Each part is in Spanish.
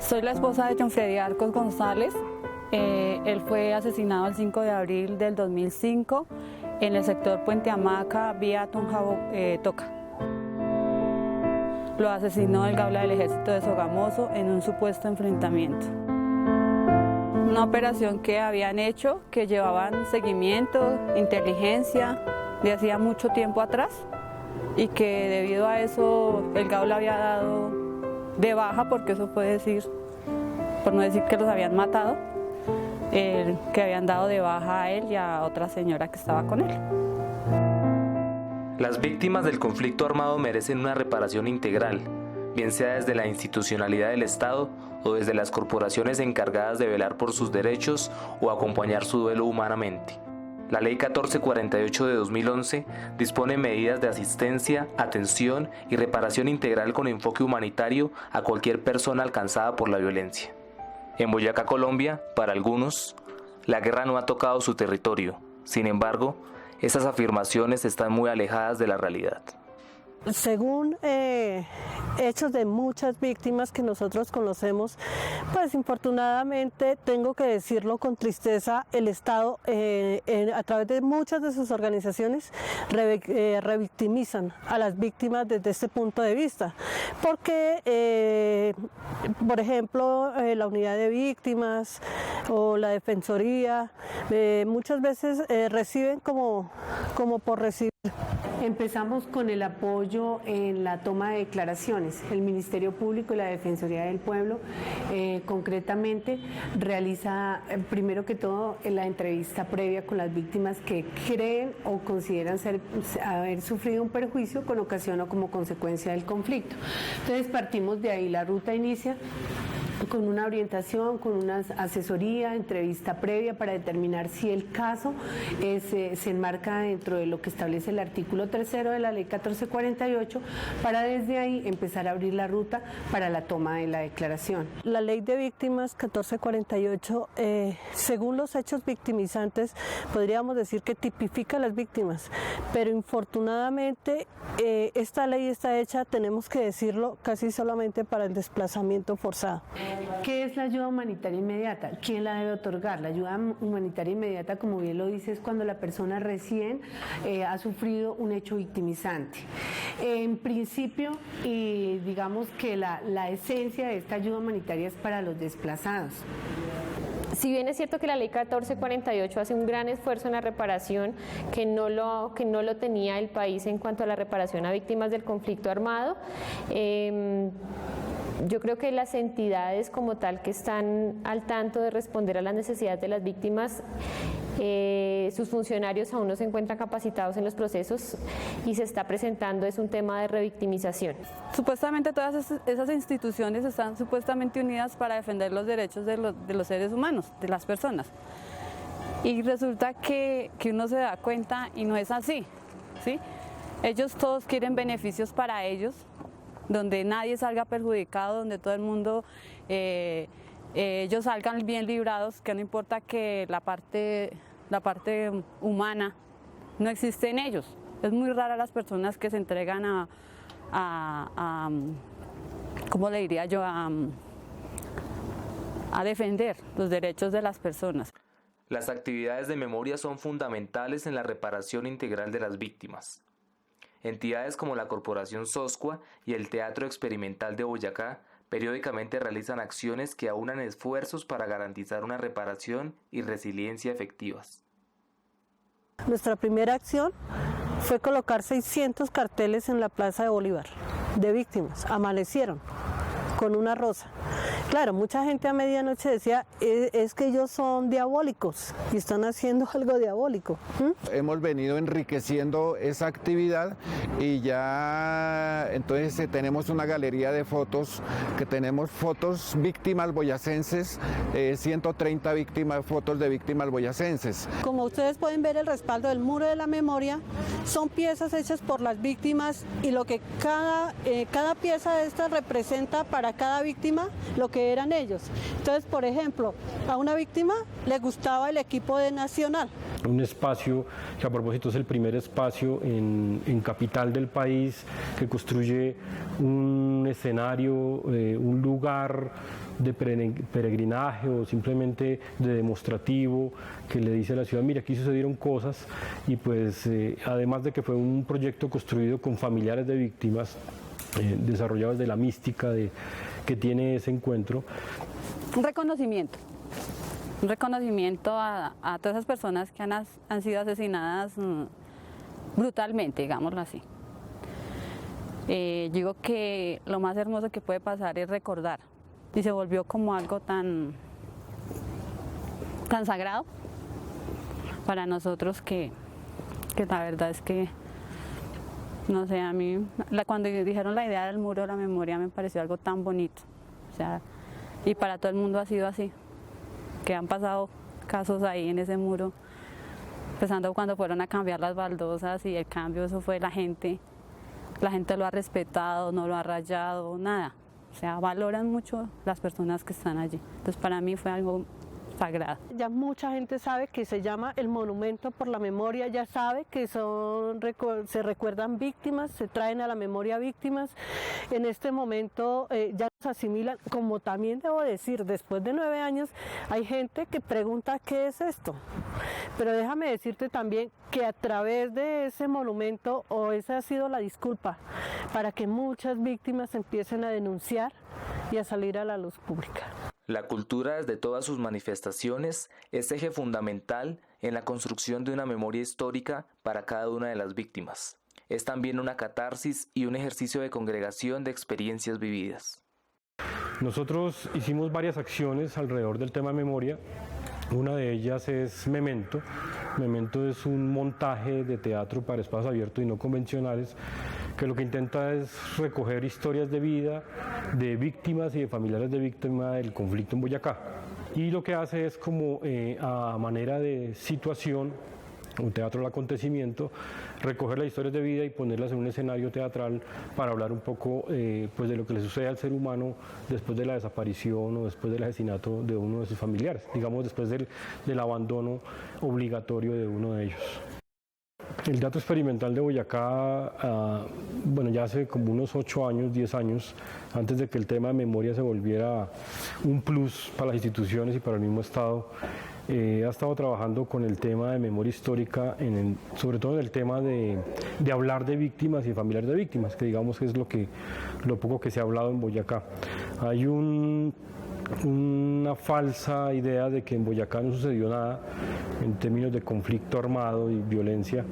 Soy la esposa de John Freddy Arcos González. Él fue asesinado el 5 de abril del 2005 en el sector Puente Hamaca, vía Tunja, Toca. Lo asesinó el Gaula del Ejército de Sogamoso en un supuesto enfrentamiento. Una operación que habían hecho, que llevaban seguimiento, inteligencia, de hacía mucho tiempo atrás, y que debido a eso el Gaula había dado de baja, porque eso puede decir, por no decir que los habían matado, que habían dado de baja a él y a otra señora que estaba con él. Las víctimas del conflicto armado merecen una reparación integral, bien sea desde la institucionalidad del Estado o desde las corporaciones encargadas de velar por sus derechos o acompañar su duelo humanamente. La Ley 1448 de 2011 dispone medidas de asistencia, atención y reparación integral con enfoque humanitario a cualquier persona alcanzada por la violencia. En Boyacá, Colombia, para algunos, la guerra no ha tocado su territorio. Sin embargo, esas afirmaciones están muy alejadas de la realidad. Según hechos de muchas víctimas que nosotros conocemos, pues infortunadamente, tengo que decirlo con tristeza, el Estado a través de muchas de sus organizaciones revictimizan a las víctimas desde este punto de vista, porque por ejemplo la unidad de víctimas o la defensoría muchas veces reciben como por recibir. Empezamos con el apoyo en la toma de declaraciones. El Ministerio Público y la Defensoría del Pueblo concretamente realiza primero que todo la entrevista previa con las víctimas que creen o consideran haber sufrido un perjuicio con ocasión o como consecuencia del conflicto. Entonces partimos de ahí, la ruta inicia con una orientación, con una asesoría, entrevista previa para determinar si el caso se enmarca dentro de lo que establece el artículo 3 de la Ley 1448, para desde ahí empezar a abrir la ruta para la toma de la declaración. La Ley de Víctimas 1448, según los hechos victimizantes, podríamos decir que tipifica a las víctimas, pero infortunadamente esta ley está hecha, tenemos que decirlo, casi solamente para el desplazamiento forzado. ¿Qué es la ayuda humanitaria inmediata? ¿Quién la debe otorgar? La ayuda humanitaria inmediata, como bien lo dice, es cuando la persona recién ha sufrido un hecho victimizante. En principio, digamos que la esencia de esta ayuda humanitaria es para los desplazados. Si bien es cierto que la Ley 1448 hace un gran esfuerzo en la reparación, que no lo tenía el país en cuanto a la reparación a víctimas del conflicto armado, yo creo que las entidades como tal que están al tanto de responder a las necesidades de las víctimas, sus funcionarios aún no se encuentran capacitados en los procesos y se está presentando es un tema de revictimización. Supuestamente todas esas instituciones están supuestamente unidas para defender los derechos de los seres humanos, de las personas. Y resulta que uno se da cuenta y no es así, ¿sí? Ellos todos quieren beneficios para ellos, donde nadie salga perjudicado, donde todo el mundo, ellos salgan bien librados, que no importa que la parte humana no existe en ellos. Es muy rara las personas que se entregan ¿cómo le diría yo?, a defender los derechos de las personas. Las actividades de memoria son fundamentales en la reparación integral de las víctimas. Entidades como la Corporación Soscua y el Teatro Experimental de Boyacá periódicamente realizan acciones que aunan esfuerzos para garantizar una reparación y resiliencia efectivas. Nuestra primera acción fue colocar 600 carteles en la Plaza de Bolívar de víctimas. Amanecieron con una rosa. Claro, mucha gente a medianoche decía, es que ellos son diabólicos y están haciendo algo diabólico. Hemos venido enriqueciendo esa actividad y ya entonces tenemos una galería de fotos, que tenemos fotos víctimas boyacenses, 130 fotos de víctimas boyacenses. Como ustedes pueden ver, el respaldo del muro de la memoria son piezas hechas por las víctimas y lo que cada pieza de estas representa para cada víctima, lo que que eran ellos. Entonces, por ejemplo, a una víctima le gustaba el equipo de Nacional. Un espacio que a propósito es el primer espacio en capital del país que construye un escenario, un lugar de peregrinaje o simplemente de demostrativo que le dice a la ciudad, mira, aquí sucedieron cosas, y pues además de que fue un proyecto construido con familiares de víctimas, desarrollado desde la mística que tiene ese encuentro. Un reconocimiento a todas esas personas que han sido asesinadas brutalmente, digámoslo así. Digo que lo más hermoso que puede pasar es recordar, y se volvió como algo tan sagrado para nosotros que la verdad es que, no sé, a mí cuando dijeron la idea del muro de la memoria me pareció algo tan bonito, o sea, y para todo el mundo ha sido así, que han pasado casos ahí en ese muro, empezando cuando fueron a cambiar las baldosas, y el cambio, eso fue la gente lo ha respetado, no lo ha rayado, nada. O sea, valoran mucho las personas que están allí. Entonces, para mí fue algo sagrado. Ya mucha gente sabe que se llama el Monumento por la Memoria, ya sabe que se recuerdan víctimas, se traen a la memoria víctimas. En este momento ya nos asimilan, como también debo decir, después de 9 años hay gente que pregunta qué es esto. Pero déjame decirte también que a través de ese monumento, o esa ha sido la disculpa, para que muchas víctimas empiecen a denunciar y a salir a la luz pública. La cultura, desde todas sus manifestaciones, es eje fundamental en la construcción de una memoria histórica para cada una de las víctimas. Es también una catarsis y un ejercicio de congregación de experiencias vividas. Nosotros hicimos varias acciones alrededor del tema memoria. Una de ellas es Memento. Memento es un montaje de teatro para espacios abiertos y no convencionales, que lo que intenta es recoger historias de vida de víctimas y de familiares de víctimas del conflicto en Boyacá. Y lo que hace es como a manera de situación, un teatro del acontecimiento, recoger las historias de vida y ponerlas en un escenario teatral para hablar un poco pues de lo que le sucede al ser humano después de la desaparición o después del asesinato de uno de sus familiares, digamos después del abandono obligatorio de uno de ellos. El Teatro Experimental de Boyacá, bueno, ya hace como unos 8 años, 10 años, antes de que el tema de memoria se volviera un plus para las instituciones y para el mismo Estado, ha estado trabajando con el tema de memoria histórica, sobre todo en el tema de hablar de víctimas y familiares de víctimas, que digamos que es lo poco que se ha hablado en Boyacá. Hay una falsa idea de que en Boyacá no sucedió nada en términos de conflicto armado y violencia.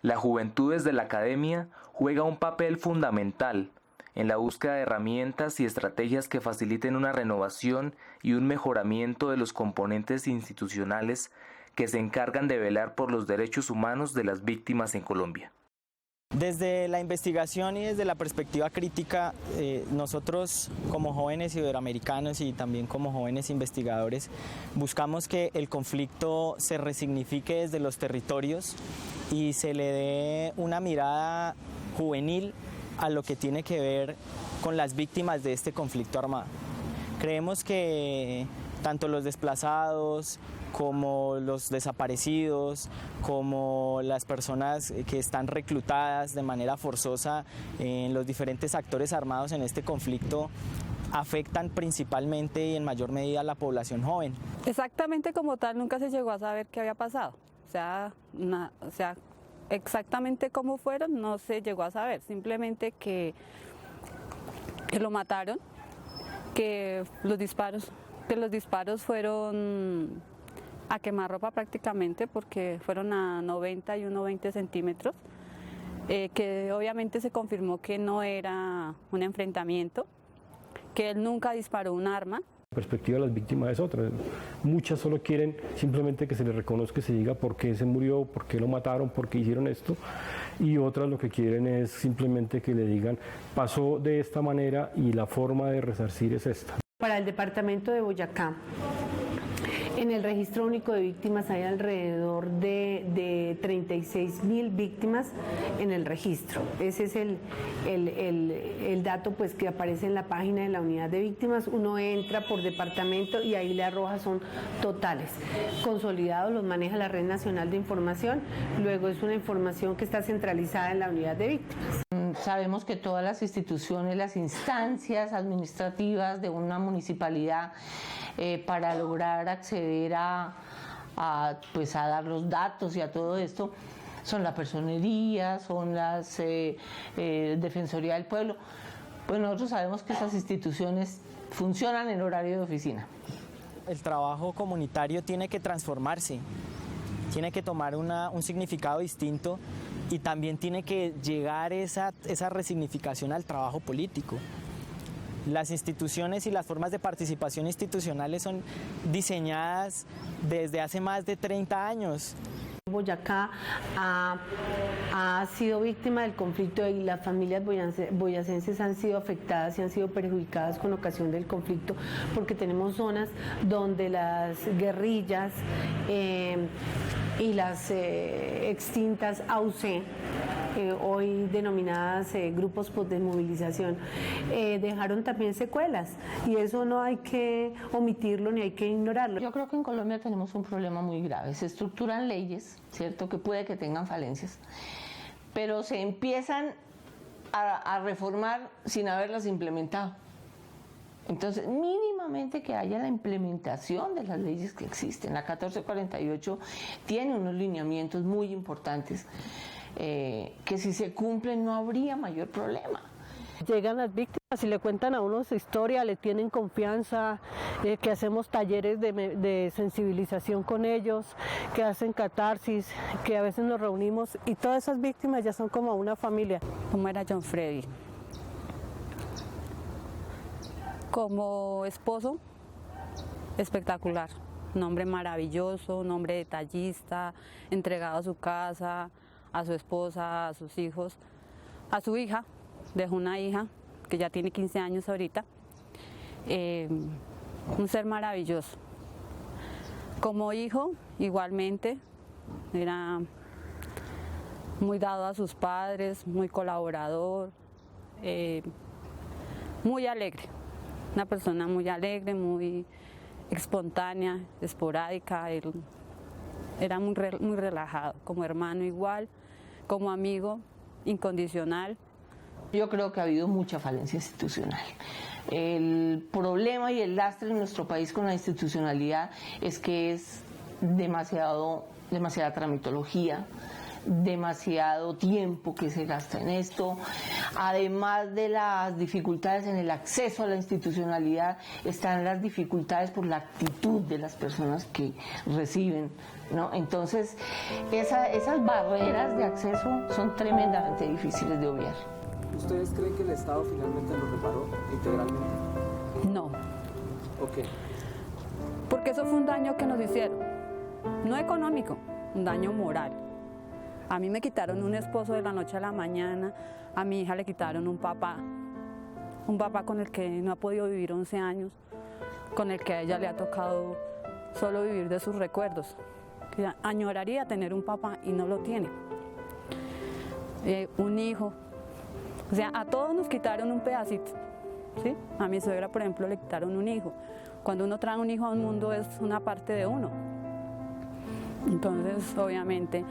La juventud desde la academia juega un papel fundamental en la búsqueda de herramientas y estrategias que faciliten una renovación y un mejoramiento de los componentes institucionales que se encargan de velar por los derechos humanos de las víctimas en Colombia. Desde la investigación y desde la perspectiva crítica, nosotros como jóvenes iberoamericanos y también como jóvenes investigadores buscamos que el conflicto se resignifique desde los territorios y se le dé una mirada juvenil a lo que tiene que ver con las víctimas de este conflicto armado. Creemos que tanto los desplazados como los desaparecidos, como las personas que están reclutadas de manera forzosa en los diferentes actores armados en este conflicto, afectan principalmente y en mayor medida a la población joven. Exactamente como tal, nunca se llegó a saber qué había pasado. O sea, exactamente cómo fueron no se llegó a saber, simplemente que lo mataron, que los disparos fueron a quemarropa prácticamente, porque fueron a 90 y 1,20 centímetros, que obviamente se confirmó que no era un enfrentamiento, que él nunca disparó un arma. La perspectiva de las víctimas es otra. Muchas solo quieren simplemente que se les reconozca, que se diga por qué se murió, por qué lo mataron, por qué hicieron esto, y otras lo que quieren es simplemente que le digan pasó de esta manera y la forma de resarcir es esta. Para el departamento de Boyacá, En el registro único de víctimas hay alrededor de 36.000 víctimas en el registro. Ese es el dato pues que aparece en la página de la unidad de víctimas. Uno entra por departamento y ahí le arroja, son totales. Consolidados los maneja la Red Nacional de Información, luego es una información que está centralizada en la unidad de víctimas. Sabemos que todas las instituciones, las instancias administrativas de una municipalidad para lograr acceder a dar los datos y a todo esto son la personería, son las Defensoría del Pueblo. Pues nosotros sabemos que esas instituciones funcionan en horario de oficina. El trabajo comunitario tiene que transformarse, tiene que tomar un significado distinto y también tiene que llegar esa resignificación al trabajo político. Las instituciones y las formas de participación institucionales son diseñadas desde hace más de 30 años. Boyacá ha sido víctima del conflicto y las familias boyacenses han sido afectadas y han sido perjudicadas con ocasión del conflicto, porque tenemos zonas donde las guerrillas y las extintas AUC, hoy denominadas grupos de movilización, dejaron también secuelas, y eso no hay que omitirlo ni hay que ignorarlo. Yo creo que en Colombia tenemos un problema muy grave. Se estructuran leyes, ¿cierto?, que puede que tengan falencias, pero se empiezan a reformar sin haberlas implementado. Entonces, mínimamente que haya la implementación de las leyes que existen. La 1448 tiene unos lineamientos muy importantes que si se cumplen no habría mayor problema. Llegan las víctimas y le cuentan a uno su historia, le tienen confianza, que hacemos talleres de sensibilización con ellos, que hacen catarsis, que a veces nos reunimos y todas esas víctimas ya son como una familia. ¿Cómo era John Freddy? Como esposo, espectacular, un hombre maravilloso, un hombre detallista, entregado a su casa, a su esposa, a sus hijos, a su hija, dejó una hija que ya tiene 15 años ahorita, un ser maravilloso. Como hijo, igualmente, era muy dado a sus padres, muy colaborador, muy alegre. Una persona muy alegre, muy espontánea, esporádica. Él era muy relajado, como hermano igual, como amigo incondicional. Yo creo que ha habido mucha falencia institucional. El problema y el lastre en nuestro país con la institucionalidad es que es demasiada tramitología, demasiado tiempo que se gasta en esto. Además de las dificultades en el acceso a la institucionalidad, están las dificultades por la actitud de las personas que reciben, ¿no? Entonces, esas barreras de acceso son tremendamente difíciles de obviar. ¿Ustedes creen que el Estado finalmente lo reparó integralmente? No. Ok. Porque eso fue un daño que nos hicieron, no económico, un daño moral. A mí me quitaron un esposo de la noche a la mañana, a mi hija le quitaron un papá con el que no ha podido vivir 11 años, con el que a ella le ha tocado solo vivir de sus recuerdos. Ella añoraría tener un papá y no lo tiene. Un hijo, o sea, a todos nos quitaron un pedacito, ¿sí? A mi suegra, por ejemplo, le quitaron un hijo. Cuando uno trae un hijo al mundo es una parte de uno. Entonces, obviamente,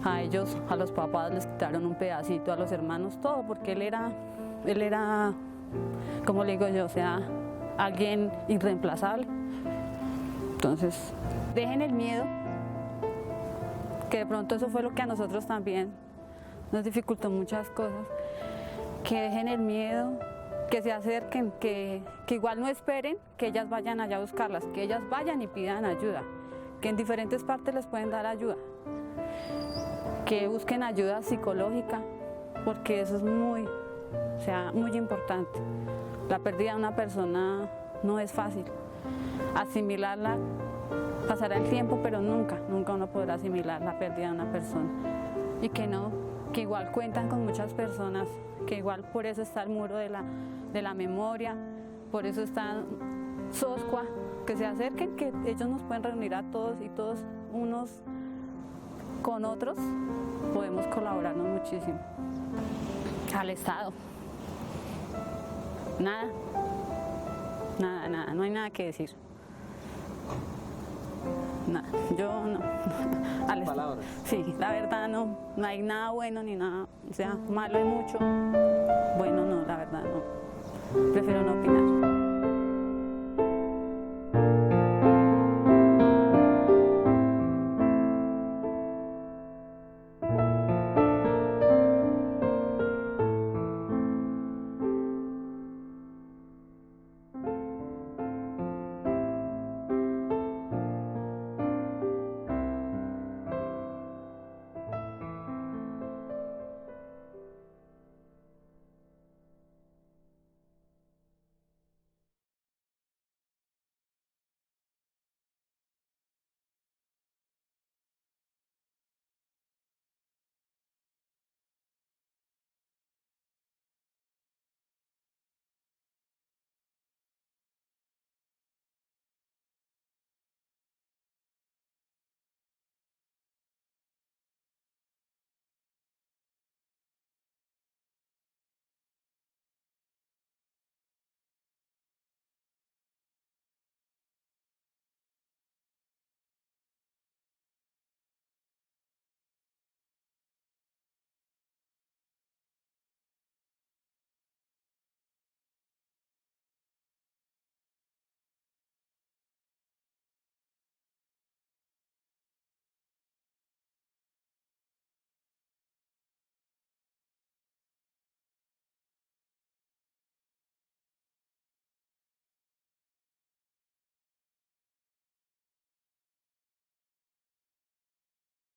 a ellos, a los papás les quitaron un pedacito, a los hermanos todo, porque él era, como le digo yo, o sea, alguien irreemplazable. Entonces, dejen el miedo, que de pronto eso fue lo que a nosotros también nos dificultó muchas cosas, que dejen el miedo, que se acerquen, que igual no esperen que ellas vayan allá a buscarlas, que ellas vayan y pidan ayuda, que en diferentes partes les pueden dar ayuda. Que busquen ayuda psicológica, porque eso es muy importante. La pérdida de una persona no es fácil. Asimilarla, pasará el tiempo, pero nunca uno podrá asimilar la pérdida de una persona. Y que igual cuentan con muchas personas, que igual por eso está el muro de la memoria, por eso está SOSCUA, que se acerquen, que ellos nos pueden reunir a todos y todos unos con otros podemos colaborarnos muchísimo. Al Estado. Nada, no hay nada que decir. Nada, yo no. Palabras. Sí, la verdad no hay nada bueno ni nada, o sea, malo hay mucho, bueno no, la verdad no, prefiero no opinar.